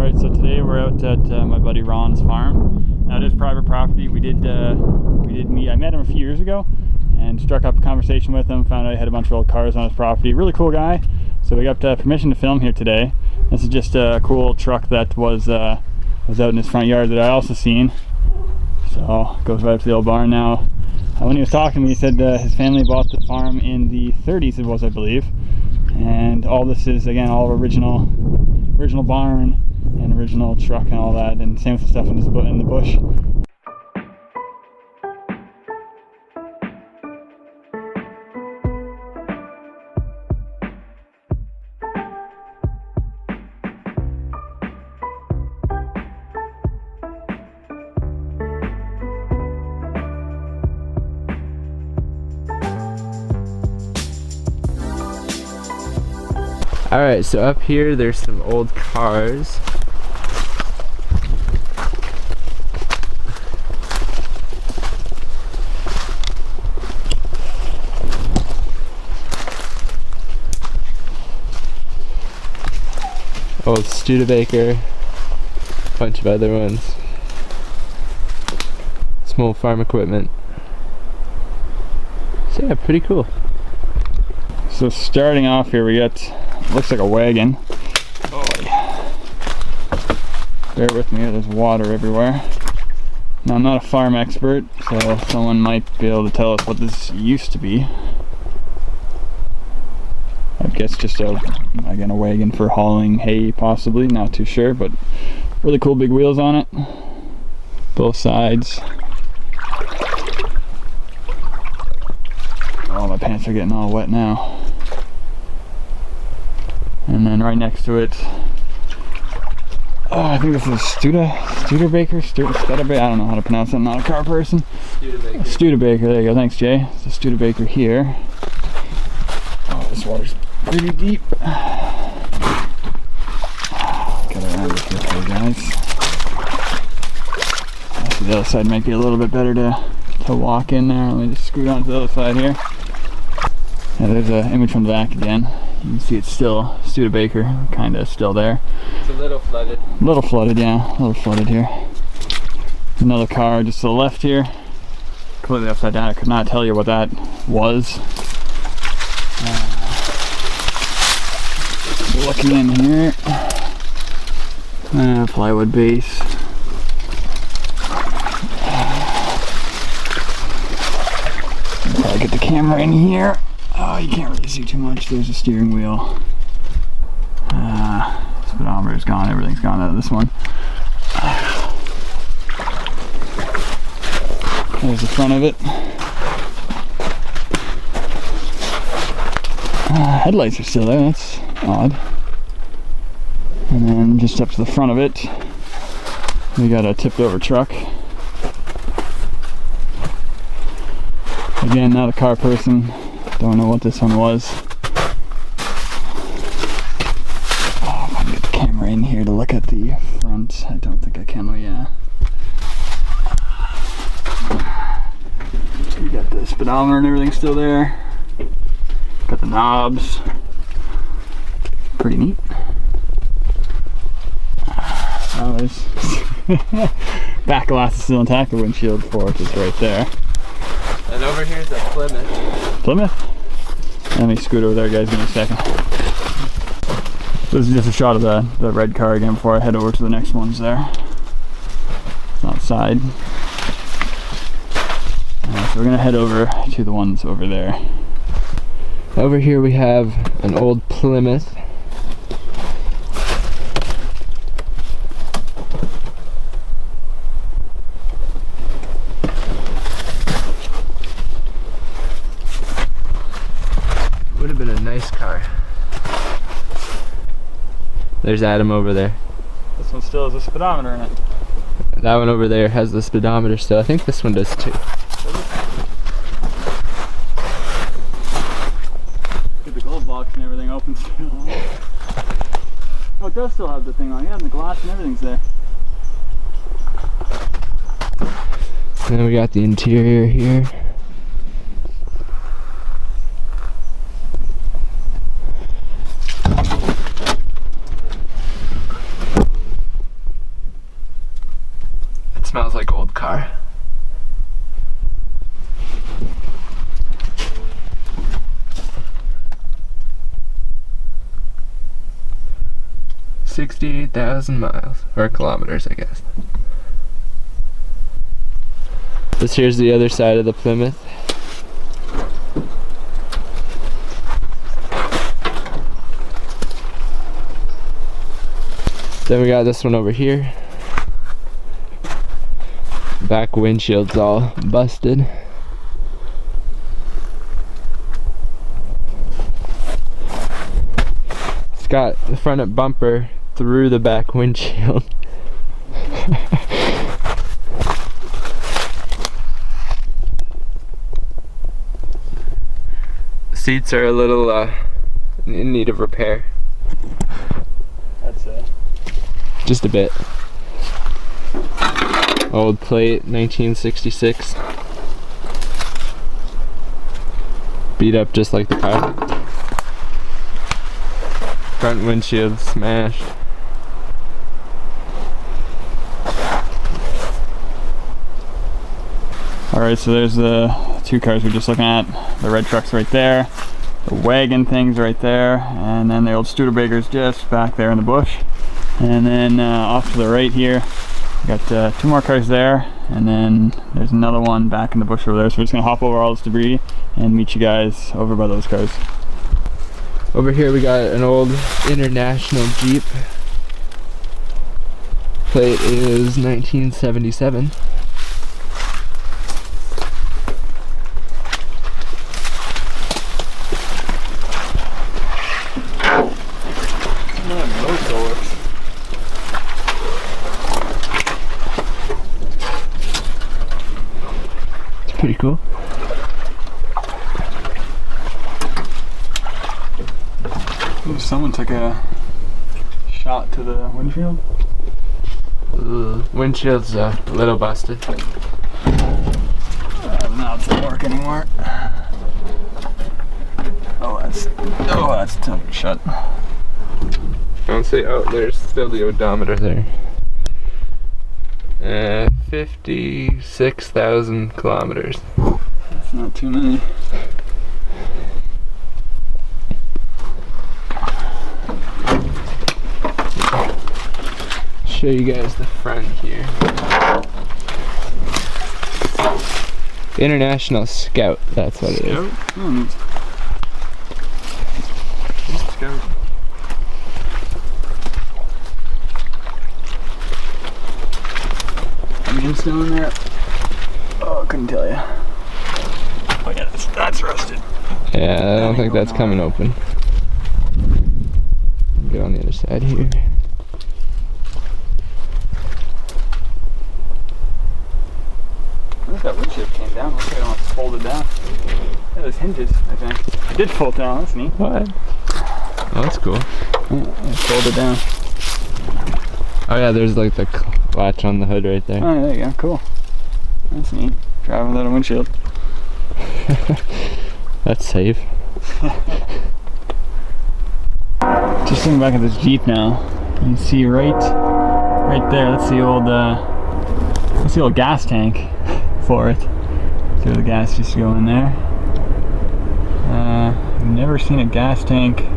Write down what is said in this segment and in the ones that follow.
Alright, so today we're out at my buddy Ron's farm. Now it is private property. We did meet. I met him a few years ago and struck up a conversation with him. Found out he had a bunch of old cars on his property. Really cool guy. So we got permission to film here today. This is just a cool truck that was out in his front yard that I also seen. So it goes right up to the old barn now. When he was talking to me, he said his family bought the farm in the 30s, it was, I believe. And all this is, again, all original barn and original truck and all that, and same with the stuff in the bush. Alright, so up here there's some old cars. Old Studebaker, a bunch of other ones. Small farm equipment. So yeah, pretty cool. So starting off here, we got, looks like a wagon. Oh, yeah. Bear with me, there's water everywhere. Now, I'm not a farm expert, so someone might be able to tell us what this used to be. I guess just again, a wagon for hauling hay, possibly, not too sure, but really cool big wheels on it. Both sides. Oh, my pants are getting all wet now. And then right next to it, I think this is Studebaker. I don't know how to pronounce it. I'm not a car person. Studebaker. There you go. Thanks, Jay. It's a Studebaker here. Oh, this water's pretty deep. Got around this okay, guys. Actually, the other side might be a little bit better to walk in there. Let me just scoot on to the other side here. Yeah, there's an image from the back again. You can see it's still Studebaker, kind of still there. It's a little flooded. A little flooded, yeah. A little flooded here. Another car just to the left here. Completely upside down. I could not tell you what that was. Looking in here. Plywood base. Probably get the camera in here. Oh, you can't really see too much. There's a steering wheel. Speedometer's gone. Everything's gone out of this one. There's the front of it. Headlights are still there. That's odd. And then just up to the front of it, we got a tipped over truck. Again, not a car person. Don't know what this one was. Oh, if I can get the camera in here to look at the front. I don't think I can, oh yeah. You got the speedometer and everything still there. Got the knobs. Pretty neat. Oh, there's back glass is still intact. The windshield fork is right there. And over here's a Plymouth. Plymouth? Let me scoot over there, guys, give me a second. This is just a shot of the red car again before I head over to the next ones there. It's outside. So we're gonna head over to the ones over there. Over here we have an old Plymouth. Would have been a nice car. There's Adam over there. This one still has a speedometer in it. That one over there has the speedometer still. I think this one does too. Get the glove box and everything open still. Oh, it does still have the thing on. Yeah, and the glass and everything's there. And then we got the interior here. smells like old car. $68,000 miles, or kilometers, I guess. This here's the other side of the Plymouth. Then we got this one over here. Back windshield's all busted. It's got the front bumper through the back windshield. Seats are a little in need of repair. That's just a bit. Old plate, 1966. Beat up just like the car. Front windshield smashed. Alright, so there's the two cars we're just looking at. The red truck's right there. The wagon thing's right there. And then the old Studebaker's just back there in the bush. And then off to the right here, we got two more cars there. And then there's another one back in the bush over there. So we're just going to hop over all this debris and meet you guys over by those cars. Over here we got an old International Jeep. Plate is 1977. Pretty cool. Ooh, someone took a shot to the windshield. Windshield's a little busted. Now it doesn't work anymore. Oh, that's tough to shut. I don't see. Oh, there's still the odometer there. 56,000 kilometers. That's not too many. Show you guys the front here. International Scout, that's what it is. Scout? Oh, neat. Scout. Still in there? Oh, I couldn't tell you. Oh yeah, that's rusted. Yeah, I don't think that's coming open. Go on the other side here. I think that windshield came down. Looks like I don't have to fold it down. Yeah, there's hinges, I think. It did fold down, that's neat. What? Oh, that's cool. Yeah, I folded down. Oh yeah, there's like the latch on the hood right there. Oh, there you go, cool. That's neat. Driving without a windshield. That's safe. Just looking back at this Jeep now, you can see right there, that's the old gas tank for it. So the gas used to go in there. I've never seen a gas tank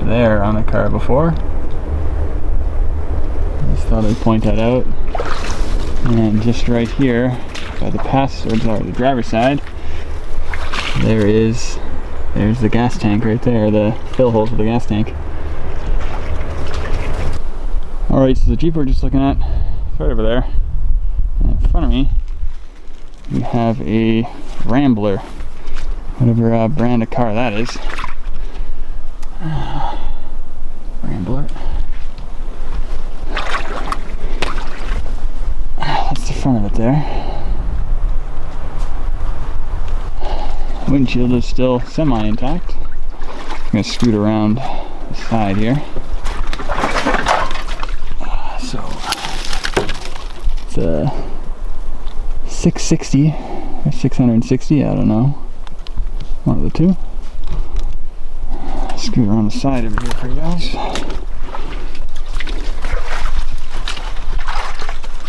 there on a car before. Just thought I'd point that out. And just right here, by the the driver's side, there's the gas tank right there, the fill hole for the gas tank. Alright, so the Jeep we're just looking at, it's right over there. And in front of me, we have a Rambler, whatever brand of car that is. Rambler. That's the front of it there. Windshield is still semi-intact. I'm going to scoot around the side here. So it's a 660 or 660, I don't know. One of the two. Scoot around the side over here for you guys.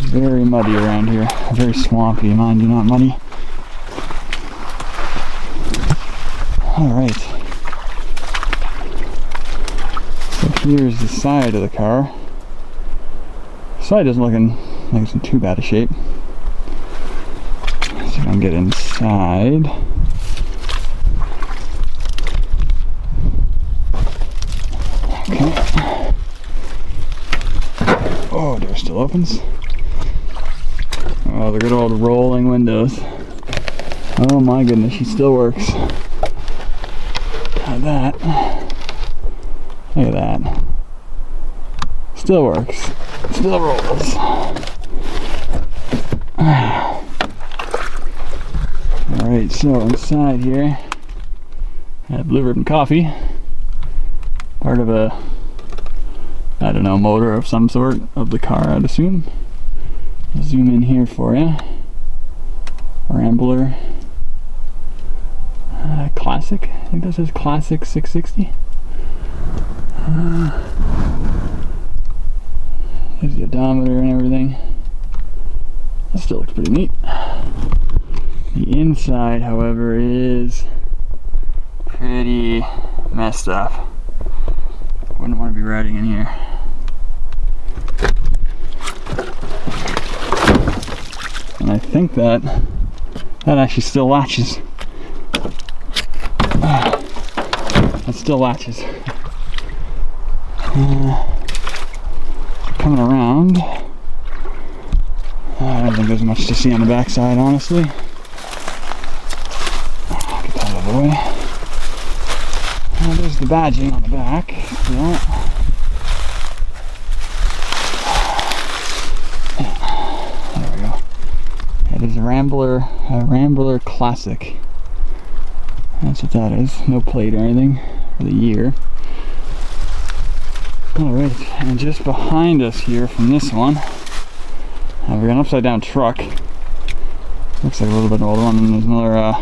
Very muddy around here. Very swampy, mind you, not muddy. Alright. So here's the side of the car. The side isn't looking like it's in too bad a shape. Let's see if I can get inside. Okay. Oh, door still opens. Oh, the good old rolling windows. Oh my goodness, she still works. Look at that. Look at that. Still works. Still rolls. Alright, so inside here, I have Blue Ribbon Coffee. Part of a, I don't know, motor of some sort of the car, I'd assume. I'll zoom in here for you. Rambler Classic. I think that says Classic 660. There's the odometer and everything. That still looks pretty neat. The inside, however, is pretty messed up. Wouldn't want to be riding in here. And I think that actually still latches. That still latches. Coming around. I don't think there's much to see on the backside, honestly. Get that out of the way. There's the badging on the back. Yeah. There we go. It is a Rambler Classic. That's what that is. No plate or anything for the year. Alright, and just behind us here from this one, we got an upside down truck. Looks like a little bit older one, and there's another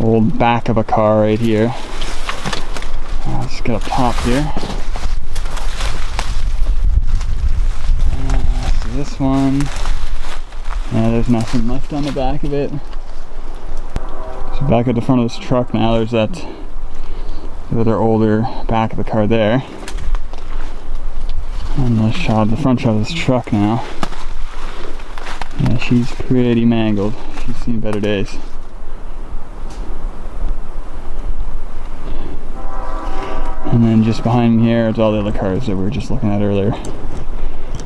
old back of a car right here. Let's get up top here. See this one. Yeah, there's nothing left on the back of it. So back at the front of this truck now, there's that other older back of the car there. And the front shot of this truck now. Yeah, she's pretty mangled. She's seen better days. And then just behind me here is all the other cars that we were just looking at earlier.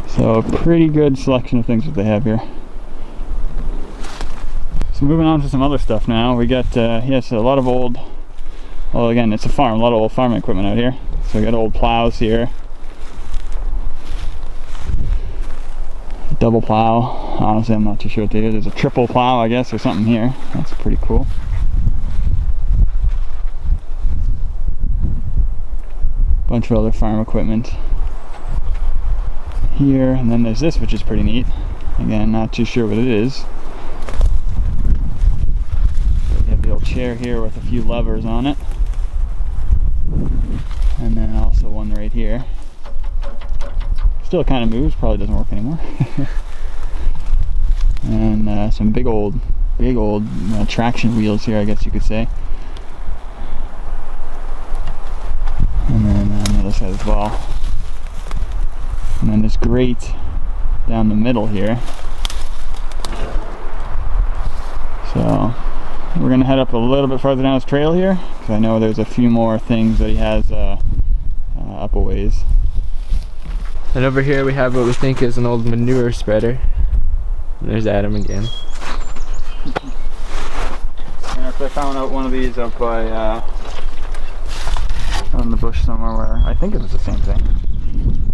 So a pretty good selection of things that they have here. So moving on to some other stuff now. We got, yes, a lot of old, well again, it's a farm, a lot of old farming equipment out here. So we got old plows here. Double plow. Honestly, I'm not too sure what they are. There's a triple plow, I guess, or something here. That's pretty cool. Bunch of other farm equipment here, and then there's this, which is pretty neat. Again, not too sure what it is. But you have the old chair here with a few levers on it, and then also one right here. Still kind of moves, probably doesn't work anymore. And some big old traction wheels here, I guess you could say. And then on the other side as well. And then this grate down the middle here. So we're gonna head up a little bit farther down this trail here, because I know there's a few more things that he has up a ways. And over here we have what we think is an old manure spreader. And there's Adam again. Yeah, I found out one of these up by on the bush somewhere where I think it was the same thing.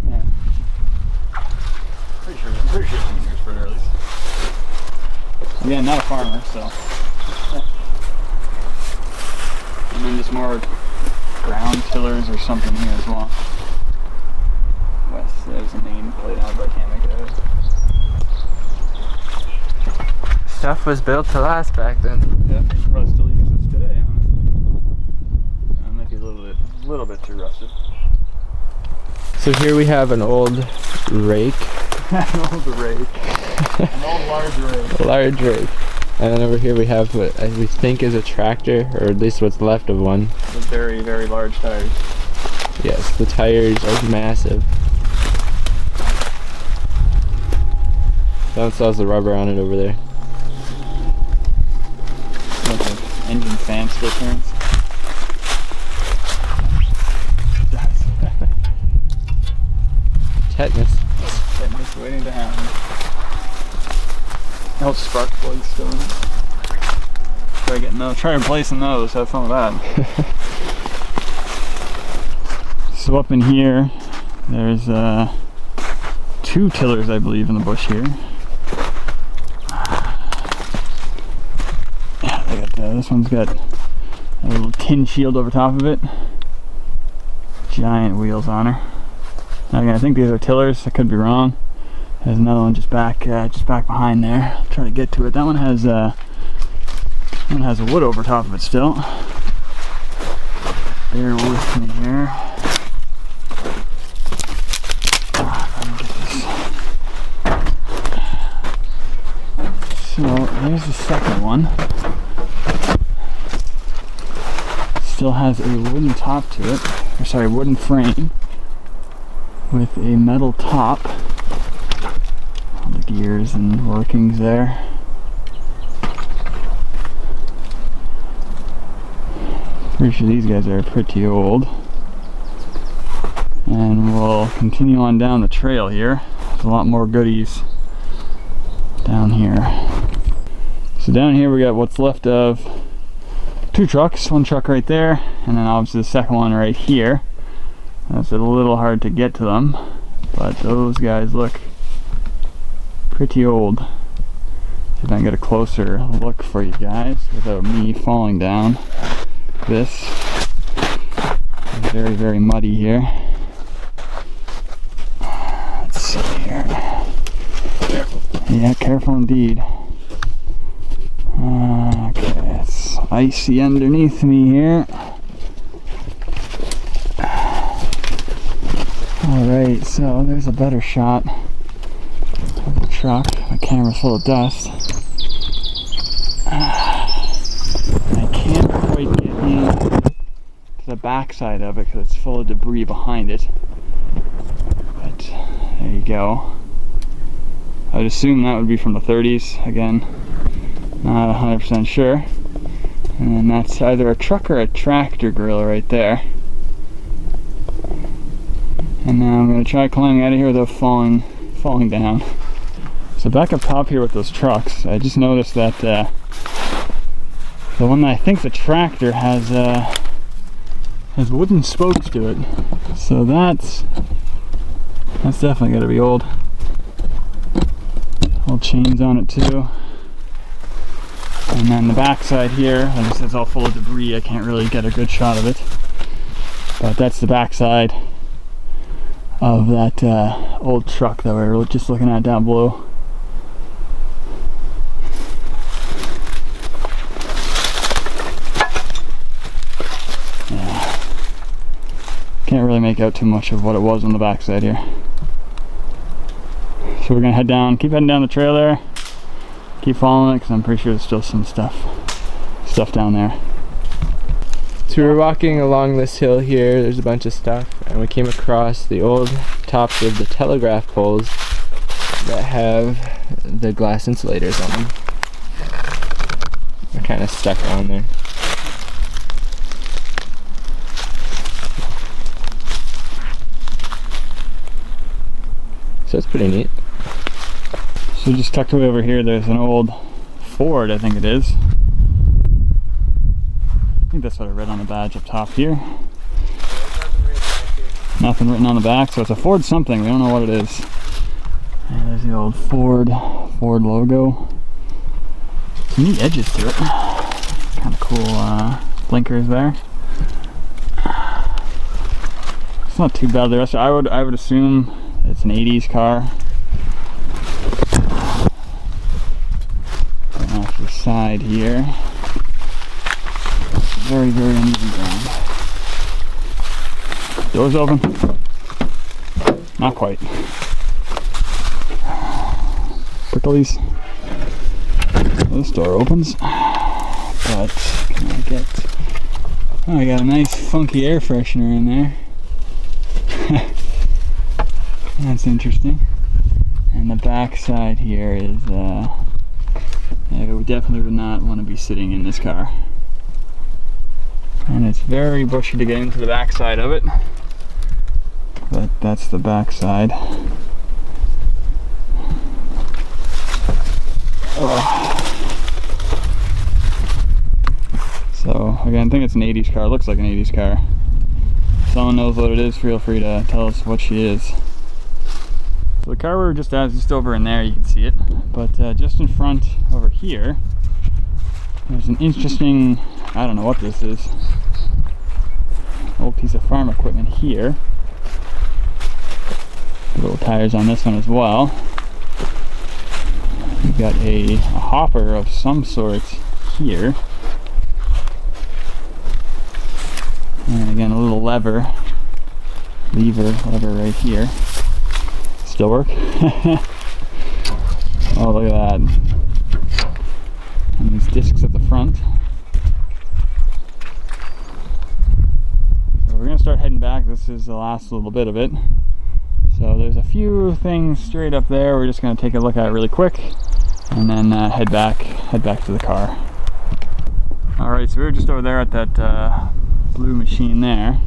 Yeah. Pretty sure it's a manure spreader at least. Again, not a farmer, so. Yeah. And then just more ground tillers or something here as well. There's a name plate on it, but I can't make it out. Stuff was built to last back then. Yeah, you should probably still use this today, honestly. Might be a little bit too rusted. So here we have an old rake An old rake. An old large rake. Large rake. And then over here we have what we think is a tractor, or at least what's left of one. With very, very large tires. Yes, the tires are massive. That one still has the rubber on it over there. Engine fan still turns. Tetanus. Tetanus waiting to happen. No spark plugs still in it. Try replacing those. Have fun with that. So up in here, there's 2 tillers, I believe, in the bush here. Yeah, they got this one's got a little tin shield over top of it. Giant wheels on her. Now again, I think these are tillers. I could be wrong. There's another one just back behind there. I'll try to get to it. That one has a wood over top of it still. Bear with me here. So there's the second one. Still has a wooden top to it, or sorry, wooden frame with a metal top. All the gears and workings there. Pretty sure these guys are pretty old. And we'll continue on down the trail here. There's a lot more goodies down here. So down here we got what's left of 2 trucks, one truck right there, and then obviously the second one right here. It's a little hard to get to them, but those guys look pretty old. See if I can get a closer look for you guys without me falling down. This is very, very muddy here. Let's see here. Yeah, careful indeed. Okay, it's icy underneath me here. Alright, so there's a better shot of the truck. My camera's full of dust. I can't quite get into the back side of it because it's full of debris behind it. But there you go. I would assume that would be from the 30s. Again, not 100% sure. And then that's either a truck or a tractor grill right there. And now I'm going to try climbing out of here without falling down. So back up top here with those trucks, I just noticed that the one that I think the tractor has wooden spokes to it. So that's definitely got to be old. Old chains on it too. And then the back side here, like I said, it's all full of debris. I can't really get a good shot of it. But that's the back side of that old truck that we were just looking at down below. Yeah. Can't really make out too much of what it was on the back side here. So we're gonna head down, keep heading down the trail there. Keep following it because I'm pretty sure there's still some stuff down there. So we were walking along this hill here, there's a bunch of stuff, and we came across the old tops of the telegraph poles that have the glass insulators on them. They're kind of stuck on there. So it's pretty neat. So just tucked away over here, there's an old Ford, I think it is. I think that's what I read on the badge up top here. Nothing written on the back, so it's a Ford something, we don't know what it is. And there's the old Ford logo. Some neat edges to it. Kind of cool blinkers there. It's not too bad. The rest, I would assume it's an 80s car. And off the side here, very, very uneven ground. Doors open? Not quite. pricklies. This door opens, but can I get? Oh, I got a nice funky air freshener in there. That's interesting. And the back side here is, I definitely would not want to be sitting in this car. And it's very bushy to get into the back side of it. But that's the back side. Oh. So again, I think it's an 80s car. It looks like an 80s car. If someone knows what it is, feel free to tell us what she is. So the car we were just at is just over in there, you can see it. But just in front over here, there's an interesting, I don't know what this is, old piece of farm equipment here. Little tires on this one as well. We've got a hopper of some sort here. And again, a little lever right here. Still work? Oh, look at that. And these discs at the front. So we're going to start heading back. This is the last little bit of it. So there's a few things straight up there. We're just going to take a look at it really quick and then head back to the car. Alright, so we were just over there at that blue machine there.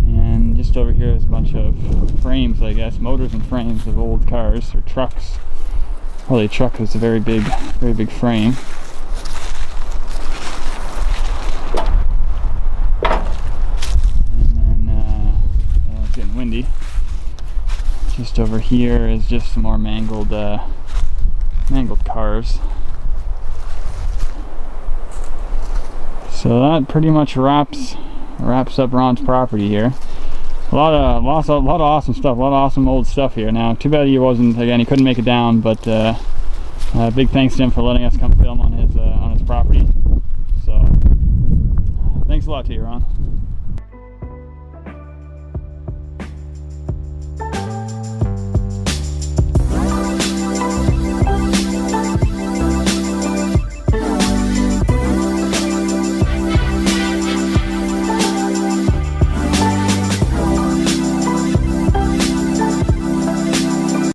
And just over here is a bunch of frames, I guess, motors and frames of old cars or trucks. Probably a truck is a very big frame. And then it's getting windy. Just over here is just some more mangled cars. So that pretty much wraps up Ron's property here. A lot of awesome stuff, a lot of awesome old stuff here. Now, too bad he couldn't make it down, but big thanks to him for letting us come film on his property. So, thanks a lot to you, Ron.